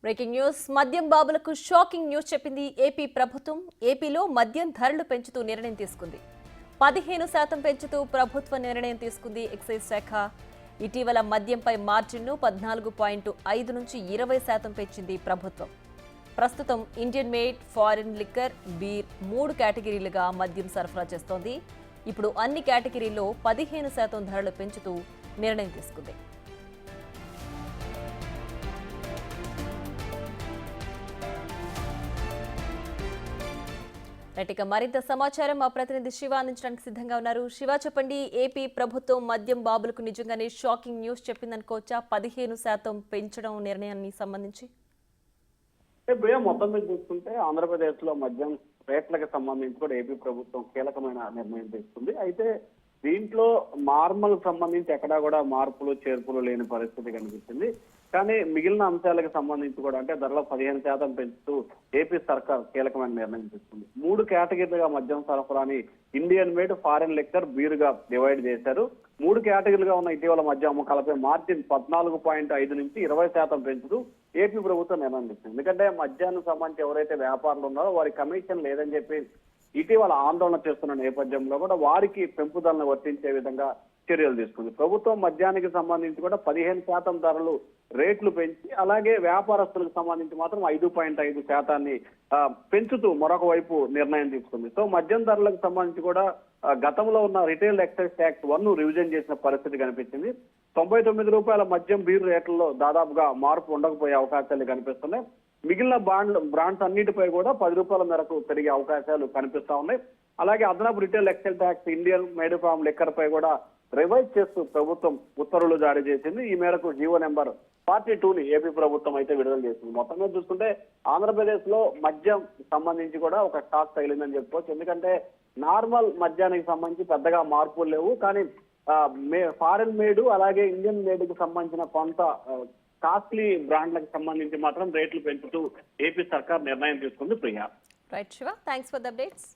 Breaking news మద్యం బాబులకు shocking news చెప్పింది AP ప్రభుత్వం. ఏపీలో మద్యం ధరలు పెంచుతూ నిర్ణయం తీసుకుంది. 15% పెంచుతూ ప్రభుత్వ నిర్ణయం తీసుకుంది ఎక్సైజ్ శాఖ. ఇటీవల మద్యంపై మార్జిన్ను 14.5 నుంచి 20% పెంచింది ప్రభుత్వం. ప్రస్తుతం Indian made, foreign liquor, beer 3 కేటగిరీలుగా మద్యం సరఫరా చేస్తోంది. ఇప్పుడు అన్ని కేటగిరీల్లో 15% ధరలు పెంచుతూ నిర్ణయం తీసుకుంది. ఇక మరింత సమాచారం మా ప్రతినిధి శివ అందించడానికి సిద్ధంగా ఉన్నారు. శివ, చెప్పండి, ఏపీ ప్రభుత్వం మద్యం బాబులకు నిజంగానే షాకింగ్ న్యూస్ చెప్పిందనుకోవచ్చా? 15% పెంచడం నిర్ణయాన్ని సంబంధించి మొత్తం మీద చూసుకుంటే ఆంధ్రప్రదేశ్ లో మద్యం రేట్లకు సంబంధించి కూడా ఏపీ ప్రభుత్వం కీలకమైన నిర్ణయం తీసుకుంది. అయితే దీంట్లో నార్మల్ సంబంధించి ఎక్కడా కూడా మార్పులు చేర్పులు లేని పరిస్థితి కనిపిస్తుంది. కానీ మిగిలిన అంశాలకు సంబంధించి కూడా అంటే ధరలో 15% పెంచుతూ ఏపీ సర్కార్ కీలకమైన నిర్ణయం తీసుకుంది. 3 కేటగిరీలుగా మద్యం సరఫరాని ఇండియన్ మేడ్, ఫారిన్ లిక్కర్, బీరుగా డివైడ్ చేశారు. 3 కేటగిరీలుగా ఉన్న ఇటీవల మద్యం అమ్మకాలపై మార్జిన్ 14.5 నుంచి 20% పెంచుతూ ఏపీ ప్రభుత్వం నిర్ణయం తీసుకుంది. ఎందుకంటే మద్యానికి సంబంధించి ఎవరైతే వ్యాపారులు ఉన్నారో వారి కమిషన్ లేదని చెప్పి ఇటీవల ఆందోళన చేస్తున్న నేపథ్యంలో కూడా వారికి పెంపుదలను వర్తించే విధంగా చర్యలు తీసుకుంది. ప్రభుత్వం మద్యానికి సంబంధించి కూడా 15% ధరలు రేట్లు పెంచి, అలాగే వ్యాపారస్తులకు సంబంధించి మాత్రం 5.5% పెంచుతూ మరొక వైపు నిర్ణయం తీసుకుంది. సో మద్యం ధరలకు సంబంధించి కూడా గతంలో ఉన్న రిటైల్ ఎక్సైజ్ ట్యాక్స్ 1 రివిజన్ చేసిన పరిస్థితి కనిపించింది. 99 రూపాయల మద్యం బీర్ రేట్లలో దాదాపుగా మార్పు ఉండకపోయే అవకాశాలు కనిపిస్తున్నాయి. మిగిలిన బ్రాండ్స్ అన్నిటిపై కూడా 10 రూపాయల మేరకు పెరిగే అవకాశాలు కనిపిస్తా ఉన్నాయి. అలాగే అదనపు retail excise tax Indian made foreign liquor పై కూడా రివైజ్ చేస్తూ ప్రభుత్వం ఉత్తర్వులు జారీ చేసింది. ఈ మేరకు జీవో నెంబర్ 42ని ఏపీ ప్రభుత్వం అయితే విడుదల చేసింది. మొత్తం మీద చూసుకుంటే ఆంధ్రప్రదేశ్ లో మద్యం సంబంధించి కూడా ఒక షాక్ తగిలిందని చెప్పుకోవచ్చు. ఎందుకంటే నార్మల్ మద్యానికి సంబంధించి పెద్దగా మార్పులు లేవు. కానీ ఫారెన్ మేడ్ అలాగే ఇండియన్ మేడ్ కి సంబంధించిన కొంత కాస్ట్లీ బ్రాండ్లకు సంబంధించి మాత్రం రేట్లు పెంచుతూ ఏపీ సర్కార్ నిర్ణయం తీసుకుంది. Priya. Right Shiva, thanks for the updates.